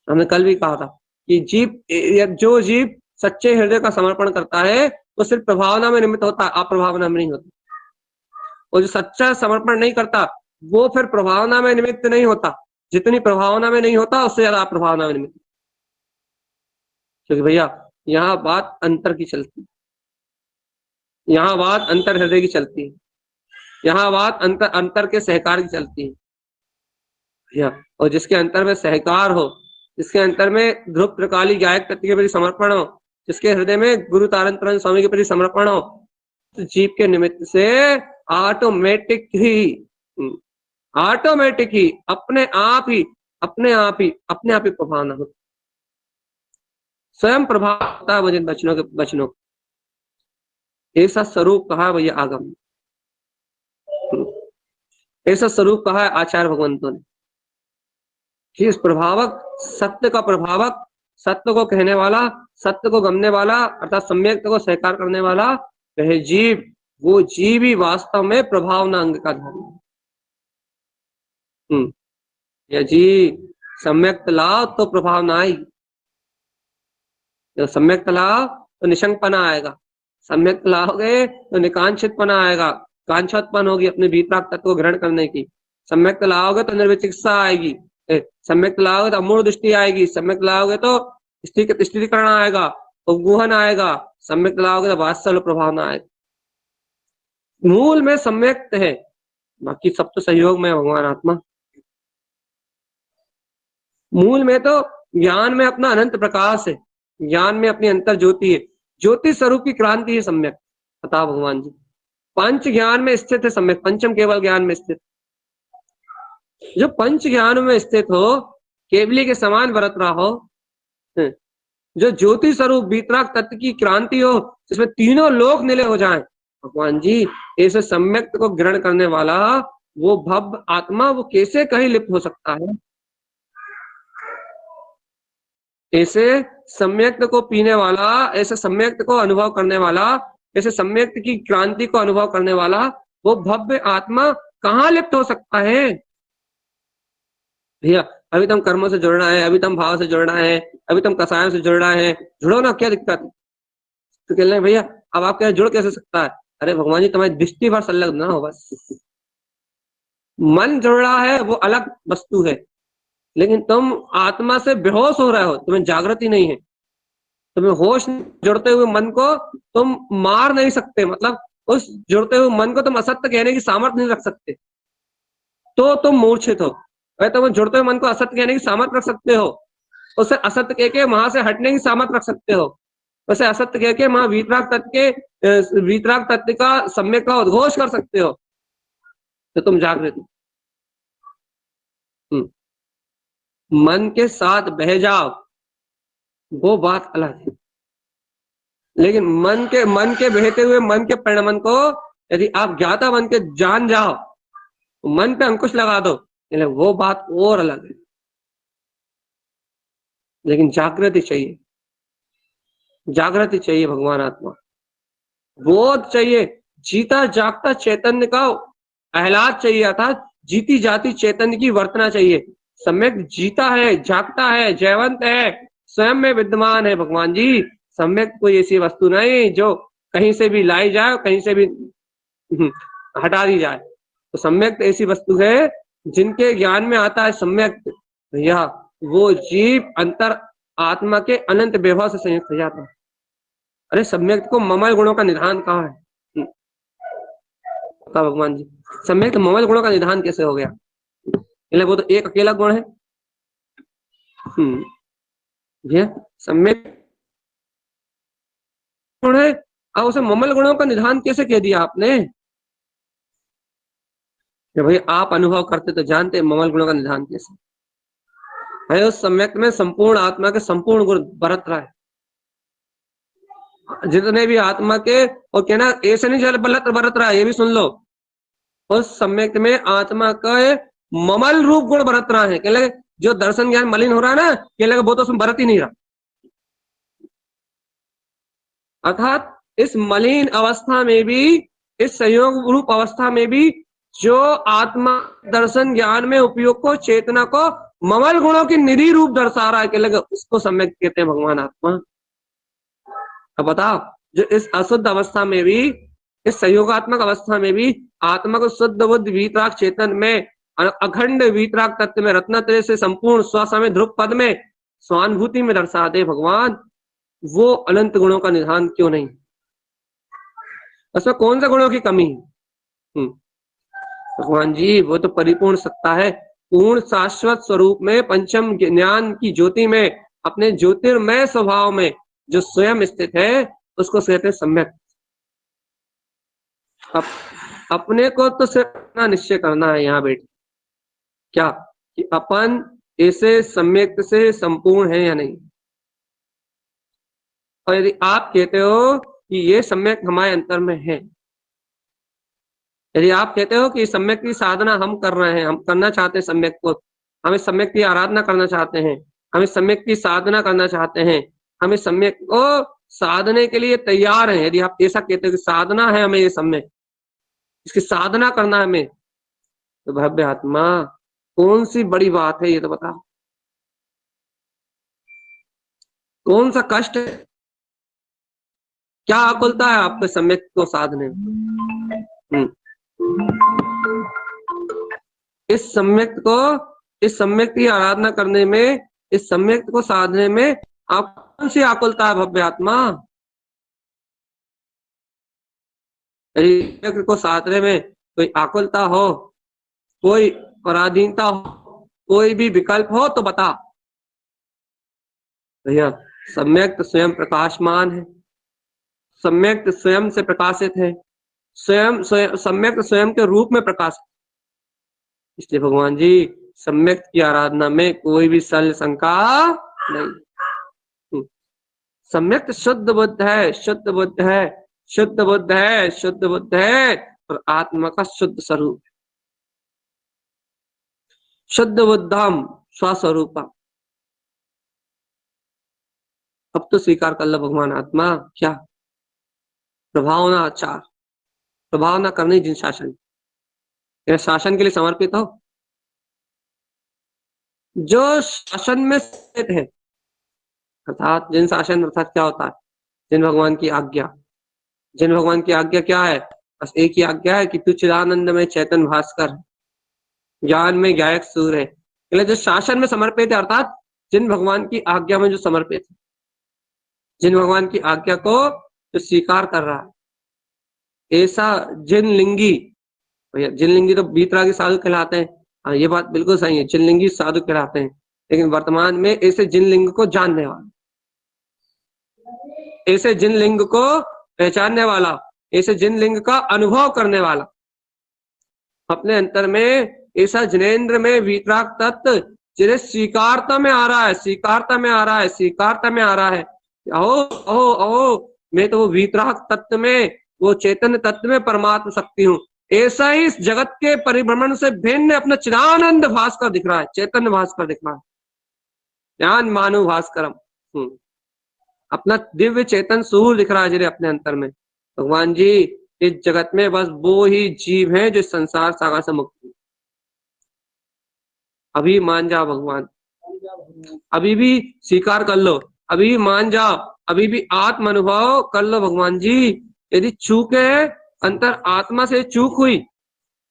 हमने कल भी कहा था कि जीव, जो जीव सच्चे हृदय का समर्पण करता है वो सिर्फ प्रभावना में निमित्त होता है, अप्रभावना में नहीं होता। और जो सच्चा समर्पण नहीं करता वो फिर प्रभावना में निमित्त नहीं होता, जितनी प्रभावना में नहीं होता उससे ज्यादा अप्रभावना में निमित्त। क्योंकि भैया यहाँ बात अंतर की चलती है, यहाँ बात अंतर हृदय की चलती है, यहाँ बात अंतर के सहकार की चलती है भैया। और जिसके अंतर में सहकार हो, जिसके अंतर में ध्रुव त्रिकाली गायक तत्व के प्रति समर्पण हो, जिसके हृदय में गुरु तारण तरण स्वामी के प्रति समर्पण हो, तो जीव के निमित्त से ऑटोमेटिक ही अपने आप ही प्रभावना हो, स्वयं प्रभाव होता है मुझे बचनों ऐसा स्वरूप कहा है भैया आगम, ऐसा स्वरूप कहा है आचार्य भगवंतों ने कि इस प्रभावक, सत्य का प्रभावक, सत्य को कहने वाला, सत्य को गमने वाला, अर्थात सम्यक को स्वीकार करने वाला वह जीव, वो जीव ही वास्तव में प्रभावना अंग का धर्म है। या जी सम्यक लाओ तो प्रभावना आएगी, जब सम्यक लाओ तो निशंकपना आएगा, सम्यक लाओगे तो निकांक्षितपना आएगा, कांक्षात्पन होगी अपने भीतराग तत्व को ग्रहण करने की। सम्यक लाओगे तो निर्विचिकित्सा आएगी, सम्यक लाओगे तो अमूढ़ दृष्टि आएगी, सम्यक लाओगे तो स्थिरीकरण आएगा, उपगुहन आएगा, सम्यक लाओगे तो वात्सल्य प्रभावना आएगा। मूल में सम्यक है, बाकी सब तो सहयोग में भगवान आत्मा। मूल में तो ज्ञान में अपना अनंत प्रकाश है, ज्ञान में अपनी अंतर ज्योति है, ज्योति स्वरूप की क्रांति है सम्यक, बता भगवान जी। पंच ज्ञान में स्थित है सम्यक, पंचम केवल ज्ञान में स्थित। जो पंच ज्ञान में स्थित हो, केवली के समान बरत रहा हो, जो ज्योति स्वरूप वीतराग तत्व की क्रांति हो, जिसमें तीनों लोक निलय हो जाएं, भगवान जी ऐसे सम्यक को ग्रहण करने वाला वो भव्य आत्मा वो कैसे कहीं लिप्त हो सकता है? ऐसे सम्यक को पीने वाला, ऐसे सम्यक को अनुभव करने वाला, ऐसे सम्यक की क्रांति को अनुभव करने वाला वो भव्य आत्मा कहाँ लिप्त हो सकता है? भैया अभी तुम कर्मों से जुड़ना है, अभी तुम भाव से जुड़ना है, अभी तुम कसायों से जुड़ना है, जुड़ो ना, क्या दिक्कत? तो कह रहे भैया अब आप क्या जुड़ कैसे सकता है? अरे भगवान जी, तुम्हारी दृष्टि भर संलग्न ना हो बस। मन जुड़ रहा है वो अलग वस्तु है, लेकिन तुम आत्मा से बेहोश हो रहे हो, तुम्हें जागृति नहीं है। तुम्हें होश जुड़ते हुए मन को तुम मार नहीं सकते, मतलब उस जुड़ते हुए मन को तुम असत्य कहने की सामर्थ्य नहीं रख सकते, तो तुम मूर्छित हो। अगर तुम जुड़ते हुए मन को असत्य कहने की सामर्थ्य रख सकते हो, उसे असत्य कह के वहां से हटने की सामर्थ्य रख सकते हो, उसे असत्य कह के वहां वीतराग तत्व के वीतराग तत्व का सम्यक का उद्घोष कर सकते हो, तो तुम जागृत हो। मन के साथ बह जाओ वो बात अलग है, लेकिन मन के बहते हुए मन के परिणमन को यदि आप ज्ञाता बन के जान जाओ, तो मन पे अंकुश लगा दो, वो बात और अलग है। लेकिन जागृति चाहिए, जागृति चाहिए भगवान आत्मा, बोध चाहिए, जीता जागता चैतन्य का आह्लाद चाहिए, अर्थात जीती जाती चैतन्य की वर्तना चाहिए। सम्यक जीता है, जागता है, जयवंत है, स्वयं में विद्यमान है भगवान जी। सम्यक कोई ऐसी वस्तु नहीं जो कहीं से भी लाई जाए, कहीं से भी हटा दी जाए। तो सम्यक ऐसी वस्तु है जिनके ज्ञान में आता है सम्यक, भैया वो जीव अंतर आत्मा के अनंत वैभव से संयुक्त हो जाता है। अरे सम्यक को ममल गुणों का निधान कहाँ है? भगवान जी, सम्यक ममल गुणों का निधान कैसे हो गया? वो तो एक अकेला गुण है। ये सम्यक गुण है और उसे ममल गुणों का निधान कैसे कह दिया आपने? भाई आप अनुभव करते तो जानते ममल गुणों का निधान कैसे है। उस सम्यक में संपूर्ण आत्मा के संपूर्ण गुण बरत रहा है, जितने भी आत्मा के, और कहना ऐसे नहीं जल बरत रहा है, ये भी सुन लो। उस सम्यक में आत्मा का ममल रूप गुण बरत रहा है। कह लगे जो दर्शन ज्ञान मलिन हो रहा है ना, कह लगे वो तो उसमें बरत ही नहीं रहा। अर्थात इस मलिन अवस्था में भी, इस संयोग रूप अवस्था में भी जो आत्मा दर्शन ज्ञान में उपयोग को, चेतना को ममल गुणों की निधि रूप दर्शा रहा है, कह लगे उसको सम्यक कहते हैं भगवान आत्मा। अब बताओ, जो इस अशुद्ध अवस्था में भी, इस संयोगात्मक अवस्था में भी आत्मा को शुद्ध बुद्ध वीतराग चेतन में, अखंड वीतराग तत्व में, रत्नत्रय से संपूर्ण स्वसमय ध्रुव पद में, स्वानुभूति में दर्शा दे भगवान, वो अनंत गुणों का निधान क्यों नहीं? उसमें कौन सा गुणों की कमी है? भगवान जी वो तो परिपूर्ण सत्ता है, पूर्ण शाश्वत स्वरूप में, पंचम ज्ञान की ज्योति में, अपने ज्योतिर्मय स्वभाव में जो स्वयं स्थित है, उसको कहते हैं सम्यक। अपने को तो सिर्फ अपना निश्चय करना है यहाँ बैठ, क्या कि अपन ऐसे सम्यक से संपूर्ण है या नहीं। और यदि आप कहते हो कि ये सम्यक हमारे अंतर में है, यदि आप कहते हो कि सम्यक की साधना हम कर रहे हैं, हम करना चाहते हैं सम्यक को, हमें सम्यक की आराधना करना चाहते हैं, हमें सम्यक की साधना करना चाहते हैं, हमें सम्यक को साधने के लिए तैयार है, यदि आप ऐसा कहते हो कि साधना है हमें ये सम्यक, इसकी साधना करना है हमें, तो भव्य आत्मा कौन सी बड़ी बात है ये तो बताओ, कौन सा कष्ट है, क्या आकुलता है आपके सम्यक को साधने में? इस सम्यक की आराधना करने में, इस सम्यक को साधने में आप कौन सी आकुलता है भव्य आत्मा? सम्यक को साधने में कोई आकुलता हो, कोई पराधीनता हो, कोई भी विकल्प हो तो बता। भैया सम्यक स्वयं प्रकाशमान है, सम्यक स्वयं से प्रकाशित है, स्वयं सम्यक स्वयं के रूप में प्रकाशित। इसलिए भगवान जी सम्यक की आराधना में कोई भी सल शंका नहीं। सम्यक शुद्ध बुद्ध है, शुद्ध बुद्ध है, शुद्ध बुद्ध है, शुद्ध बुद्ध है, और आत्मा का शुद्ध स्वरूप, शुद्ध बुद्धम स्वस्वरूपम। अब तो स्वीकार कर लो भगवान आत्मा, क्या प्रभावना आचार, प्रभावना करनी जिन शासन, शासन के लिए समर्पित हो, जो शासन में स्थित है, अर्थात जिन शासन, अर्थात क्या होता है, जिन भगवान की आज्ञा, जिन भगवान की आज्ञा क्या है? बस एक ही आज्ञा है कि तू चिदानंद में चैतन भास्कर, ज्ञान में गायक सूर्य है। इसलिए जो शासन में समर्पित है, अर्थात जिन भगवान की आज्ञा में जो समर्पित है, जिन भगवान की आज्ञा को जो स्वीकार कर रहा है, ऐसा जिन लिंगी, भैया जिन लिंगी तो बीतरागी साधु कहलाते हैं। हाँ, ये बात बिल्कुल सही है, जिन लिंगी साधु कहलाते हैं, लेकिन वर्तमान में ऐसे जिन लिंग को जानने वाला, ऐसे जिन लिंग को पहचानने वाला, ऐसे जिन लिंग का अनुभव करने वाला, अपने अंतर में ऐसा जिनेन्द्र में वीतराग तत्व जिन्हें स्वीकारता में आ रहा है, स्वीकारता में आ रहा है, स्वीकारता में आ रहा है। अहो अहो अहो, मैं तो वो वीतराग तत्व में, वो चैतन्य तत्व में परमात्म शक्ति हूँ। ऐसा ही इस जगत के परिभ्रमण से भिन्न अपना चिदानंद भास्कर दिख रहा है, चैतन्य भास्कर दिख रहा है, ज्ञान मानु भास्करम। अपना दिव्य चेतन सूर्य दिख रहा है जिन्हें अपने अंतर में। भगवान जी, इस जगत में बस वो ही जीव हैं जो संसार सागर से मुक्त हैं। अभी मान जाओ भगवान, अभी भी स्वीकार कर लो, अभी मान जाओ, अभी भी आत्म अनुभव कर लो भगवान जी। यदि चूक है, अंतर आत्मा से चूक हुई,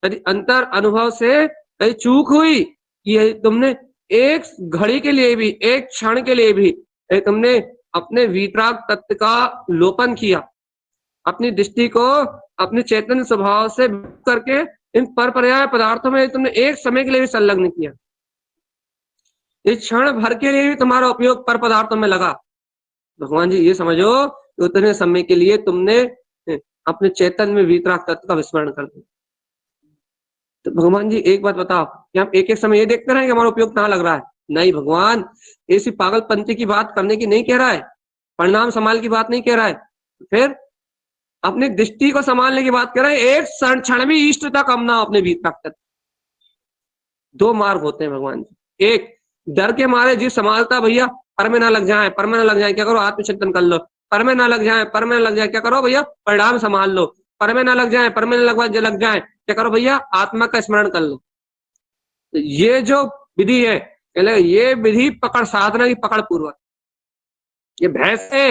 यदि अंतर अनुभव से यदि चूक हुई कि तुमने एक घड़ी के लिए भी, एक क्षण के लिए भी तुमने अपने वीतराग तत्व का लोपन किया, अपनी दृष्टि को अपने चैतन्य स्वभाव से करके इन पर पर्याय पदार्थों में तुमने एक समय के लिए भी संलग्न किया, इस क्षण भर के लिए भी तुम्हारा उपयोग पर पदार्थों में लगा, भगवान जी ये समझो उतने समय के लिए तुमने अपने चैतन्य में वीतराग तत्व का विस्मरण कर दिया। तो भगवान जी एक बात बताओ, कि हम एक एक समय ये देखते रहे कि हमारा उपयोग कहाँ लग रहा है? नहीं भगवान, ऐसी पागलपंथी की बात करने की नहीं कह रहा है, परिणाम संभाल की बात नहीं कह रहा है, फिर अपनी दृष्टि को संभालने की बात कर रहे हैं। एक क्षण भी इष्टता कम ना हो अपने वीतराग तत्व। दो मार्ग होते हैं भगवान जी, एक डर के मारे जी संभालता, भैया पर में ना लग जाए, पर में ना लग जाए, क्या करो आत्मचिंतन कर लो, पर में ना लग जाए, पर में ना लग जाए, क्या करो भैया परिणाम संभाल लो, पर में ना लग जाए, पर में ना लग जाए, क्या करो भैया आत्मा का स्मरण कर लो। तो ये जो विधि है, ये विधि पकड़ साधना की पकड़ पूर्वक, ये भय से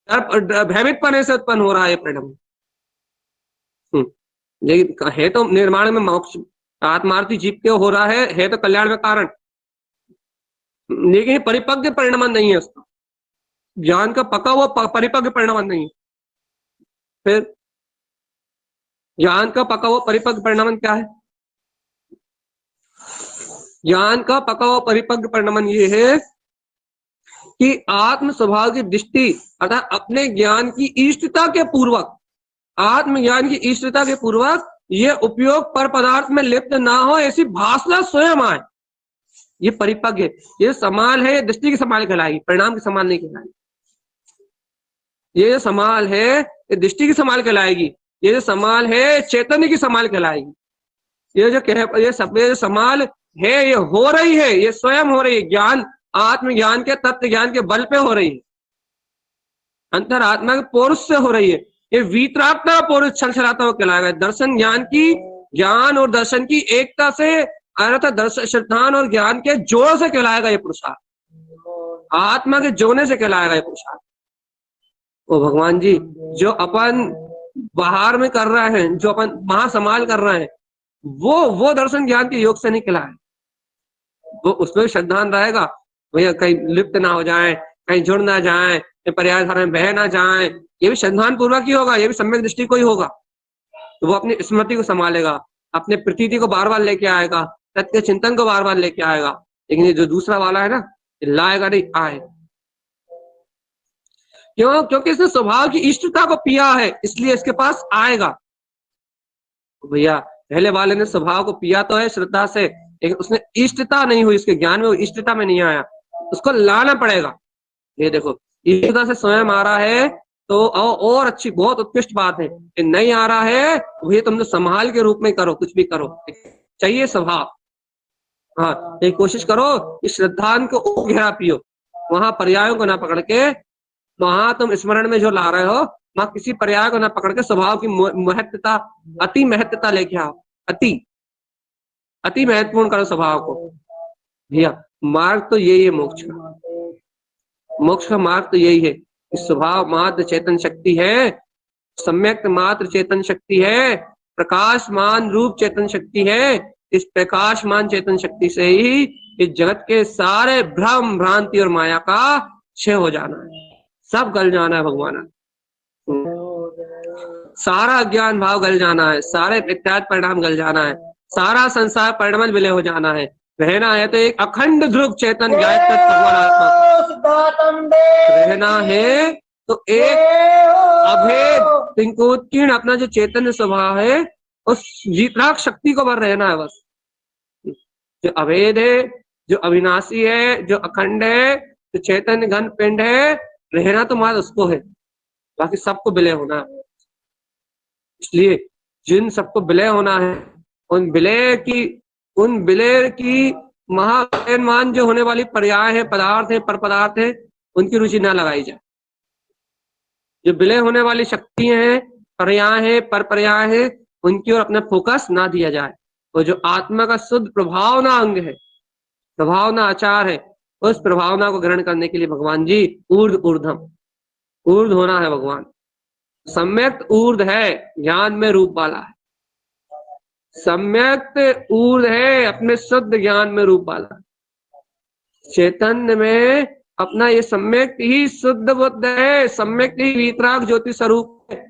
भयभीत पने से उत्पन्न हो रहा है परिणाम। लेकिन है तो निर्माण में मोक्ष, आत्मार्थी जीव के हो रहा है तो कल्याण में कारण, लेकिन परिपक्व परिणाम नहीं है उसका, ज्ञान का पका हुआ परिपक्व परिणाम नहीं है। फिर ज्ञान का पका हुआ परिपक्व परिणाम क्या है? ज्ञान का पका हुआ परिपक्व परिणाम ये है कि आत्म स्वभाव की दृष्टि, अर्थात अपने ज्ञान की इष्टता के पूर्वक, आत्मज्ञान की इष्टता के पूर्वक ये उपयोग पर पदार्थ में लिप्त ना हो, ऐसी भासना स्वयं आए, ये परिपक्व है, ये समाल है, दृष्टि की समाल कहलाएगी, परिणाम की समाल नहीं कहलाएगी। ये जो समाल है ये दृष्टि की समाल कहलाएगी, ये जो समाल है चैतन्य की समाल कहलाएगी। ये जो समाल है ये हो रही है, ये स्वयं हो रही है, ज्ञान आत्मज्ञान के तत्व ज्ञान के बल पे हो रही है, अंतरात्मा के पौरुष से हो रही है। ये वीतरागता पौरुष छलछलाता हुआ कहलाएगा। दर्शन ज्ञान की, ज्ञान और दर्शन की एकता से, अर्थात दर्शन श्रद्धान और ज्ञान के जोड़ से कहलाएगा ये पुरुषार्थ, आत्मा के जोड़ने से कहलाएगा ये पुरुषार्थ। ओ भगवान जी, जो अपन बाहर में कर रहे हैं, जो अपन महासमाल कर रहे हैं, वो दर्शन ज्ञान के योग से नहीं कहलाए, वो उसमें श्रद्धान रहेगा, भैया कहीं लिप्त ना हो जाए, कहीं जुड़ ना जाए, पर्याय धारा में बह ना जाए, ये भी श्रद्धान पूर्वक ही होगा, ये भी सम्यक दृष्टि को ही होगा। तो वो अपनी स्मृति को संभालेगा, अपने प्रतीति को बार बार लेके आएगा, सत्य चिंतन को बार बार लेके आएगा। लेकिन ये जो दूसरा वाला है ना, लाएगा नहीं, आएगा। क्यों? क्योंकि इसने स्वभाव की इष्टता को पिया है, इसलिए इसके पास आएगा। भैया पहले वाले ने स्वभाव को पिया तो है श्रद्धा से, लेकिन उसने इष्टता नहीं हुई, उसके ज्ञान में वो इष्टता में नहीं आया, उसको लाना पड़ेगा। ये देखो इष्टता से स्वयं आ रहा है तो और अच्छी, बहुत उत्कृष्ट बात है। नहीं आ रहा है वही तुम संभाल के रूप में करो, कुछ भी करो, चाहिए स्वभाव। हाँ, एक कोशिश करो इस श्रद्धान को गहरा पियो, वहां पर्यायों को ना पकड़ के, वहां तुम स्मरण में जो ला रहे हो वहां किसी पर्याय को ना पकड़ के स्वभाव की महत्वता, अति महत्वता लेके आओ, अति महत्वपूर्ण करो स्वभाव को। भैया मार्ग तो यही है मोक्ष का, मोक्ष का मार्ग तो यही है। स्वभाव मात्र चेतन शक्ति है, सम्यक मात्र चेतन शक्ति है, प्रकाशमान रूप चेतन शक्ति है। इस प्रकाशमान चेतन शक्ति से ही इस जगत के सारे भ्रम भ्रांति और माया का क्षय हो जाना है, सब गल जाना है भगवान। सारा अज्ञान भाव गल जाना है, सारे प्रत्याद परिणाम गल जाना है, सारा संसार परिणाम विलय हो जाना है। रहना है तो एक अखंड ध्रुव चेतन गायक भगवान आत्मा, रहना है तो एक अभेद तिंकोत्कीर्ण अपना जो चैतन्य स्वभाव है उस जीतराग शक्ति को भर रहना है बस। जो अभेद है, जो अविनाशी है, जो अखंड है, जो चैतन्य घन पिंड है, रहना तो मात्र उसको है, बाकी सबको विलय होना है। इसलिए जिन सबको विलय होना है उन विलय की महामान जो होने वाली पर्याय है, पदार्थ है, पर पदार्थ है, उनकी रुचि ना लगाई जाए। जो विलय होने वाली शक्तियां हैं, पर्याय है, पर पर्याय है, उनकी ओर अपना फोकस ना दिया जाए। और जो आत्मा का शुद्ध प्रभावना अंग है, प्रभावना आचार है, उस प्रभावना को ग्रहण करने के लिए भगवान जी ऊर्ध्व होना है। भगवान सम्यक ऊर्ध्व है, ज्ञान में रूप वाला है। सम्यक ऊर्ध्व है, अपने शुद्ध ज्ञान में रूप वाला है। चैतन्य में अपना ये सम्यक ही शुद्ध बुद्ध है, सम्यक ही वीतराग ज्योति स्वरूप है,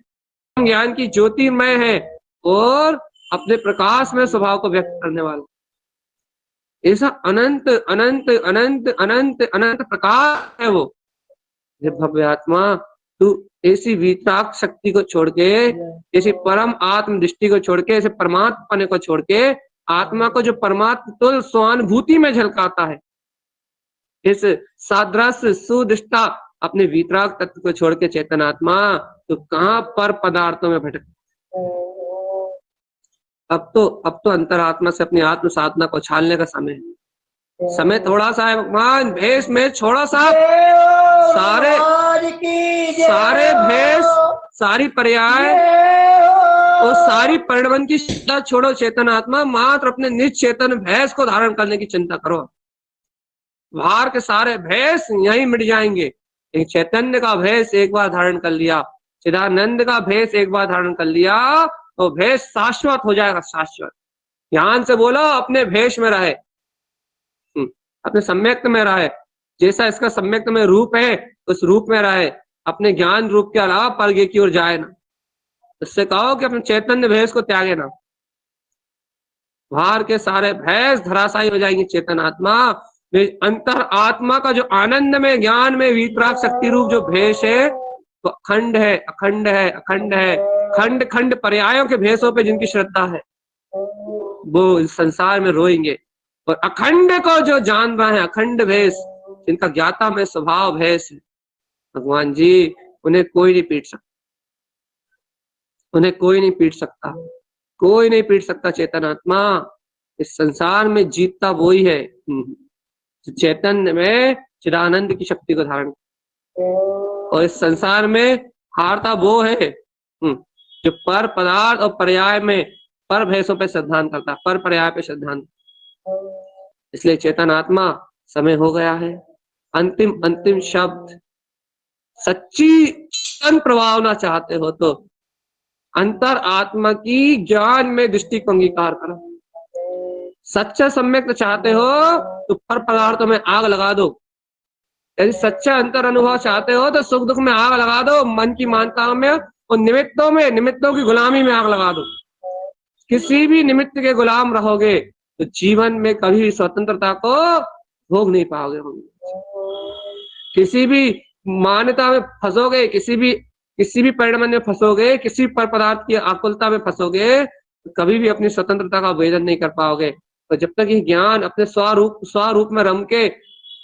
ज्ञान की ज्योतिमय है और अपने प्रकाश में स्वभाव को व्यक्त करने वाला। ऐसा अनंत अनंत अनंत अनंत अनंत प्रकाश है वो। भव्य आत्मा, तू ऐसी वीतराग शक्ति को छोड़ के, ऐसी परम आत्म दृष्टि को छोड़ के, ऐसे परमात्मा को छोड़ के, आत्मा को जो परमात्मा तुल्य स्वानुभूति में झलकाता है, इस सादृश्य सुदृष्टा अपने वीतराग तत्व को छोड़ के चेतन आत्मा तो कहां पर पदार्थों में भटक। अब तो अंतरात्मा से अपनी आत्म साधना को छालने का समय है। समय थोड़ा सा है भगवान, भेष में छोड़ो साहब, सारे भेष, सारी पर्याय और सारी परिणमन की चिंता छोड़ो। चेतन आत्मा मात्र अपने निज चेतन भैंस को धारण करने की चिंता करो। बाहर के सारे भैंस यहीं मिट जाएंगे। एक चैतन्य का भैंस एक बार धारण कर लिया, चिदानंद का भैंस एक बार धारण कर लिया तो भैंस शाश्वत हो जाएगा, शाश्वत। ध्यान से बोलो, अपने भैंस में रहे, अपने सम्यक्त में रहे। जैसा इसका सम्यक्त में रूप है उस रूप में रहे, अपने ज्ञान रूप के अलावा परगे की ओर जाए ना। इससे कहो कि अपने चैतन्य भैंस को त्यागे ना। बाहर के सारे भैंस धराशायी हो जाएंगे। चेतन आत्मा में अंतर आत्मा का जो आनंद में ज्ञान में वीतराग शक्ति रूप जो भेष है तो अखंड है, अखंड है, अखंड है। खंड खंड पर्यायों के भेषों पे जिनकी श्रद्धा है वो इस संसार में रोएंगे। और अखंड को जो जान रहे हैं, अखंड भेष, जिनका ज्ञाता में स्वभाव भेष है, भगवान जी उन्हें कोई नहीं पीट सकता, उन्हें कोई नहीं पीट सकता, कोई नहीं पीट सकता। चेतन आत्मा इस संसार में जीतता वो ही है चैतन्य में चिदानंद की शक्ति को धारण, और इस संसार में हारता वो है जो पर पदार्थ और पर्याय में पर भैंसों पे श्रद्धान करता, पर पर्याय पे श्रद्धान। इसलिए चेतन आत्मा समय हो गया है। अंतिम अंतिम शब्द, सच्ची चेतन प्रभावना चाहते हो तो अंतर आत्मा की ज्ञान में दृष्टि को अंगीकार करो। सच्चा सम्यक चाहते हो तो पर पदार्थों में आग लगा दो। यदि सच्चा अंतर अनुभव चाहते हो तो सुख दुख में आग लगा दो, मन की मानताओं में और निमित्तों की गुलामी में आग लगा दो। किसी भी निमित्त के गुलाम रहोगे तो जीवन में कभी स्वतंत्रता को भोग नहीं पाओगे। किसी भी मान्यता में फंसोगे, किसी भी परिणाम में फंसोगे, किसी पर पदार्थ की आकुलता में फंसोगे तो कभी भी अपनी स्वतंत्रता का वेदन नहीं कर पाओगे। तो जब तक ये ज्ञान अपने स्वरूप में रम के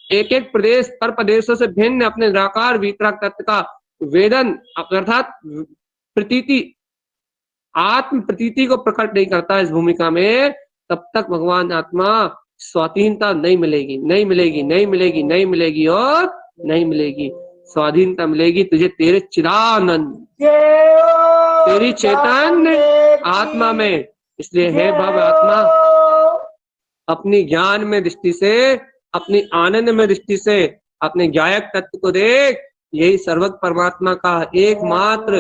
एक एक प्रदेश पर प्रदेशों से भिन्न अपने निराकार वीतराग तत्व का वेदन अर्थात प्रतीति, आत्म प्रतीति को प्रकट नहीं करता इस भूमिका में, तब तक भगवान आत्मा स्वाधीनता नहीं मिलेगी, नहीं मिलेगी, नहीं मिलेगी, नहीं मिलेगी और नहीं मिलेगी। स्वाधीनता मिलेगी तुझे तेरे चिदानंद, तेरी चैतन्य आत्मा में। इसलिए हे भव्य आत्मा, अपनी ज्ञान में दृष्टि से, अपनी आनंद में दृष्टि से अपने गायक तत्व को देख। यही सर्वज्ञ परमात्मा का एकमात्र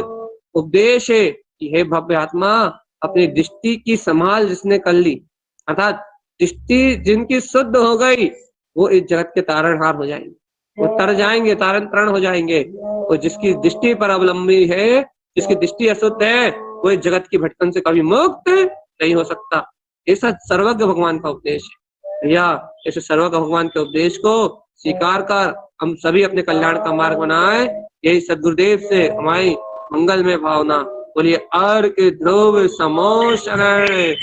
उपदेश है कि हे भव्य आत्मा, अपनी दृष्टि की संभाल जिसने कर ली, अर्थात दृष्टि जिनकी शुद्ध हो गई, वो इस जगत के तारणहार हो जाएंगे, वो तर जाएंगे, तारण तरण हो जाएंगे। और जिसकी दृष्टि पर अवलंबी है, जिसकी दृष्टि अशुद्ध है, वो इस जगत की भटकन से कभी मुक्त नहीं हो सकता। ऐसा सर्वज्ञ भगवान का उपदेश है। या ऐसे सर्वज्ञ भगवान के उपदेश को स्वीकार कर हम सभी अपने कल्याण का मार्ग बनाए, यही सद्गुरुदेव से हमारी मंगल में भावना। बोलिए अर्घ ध्रुव समो शरण।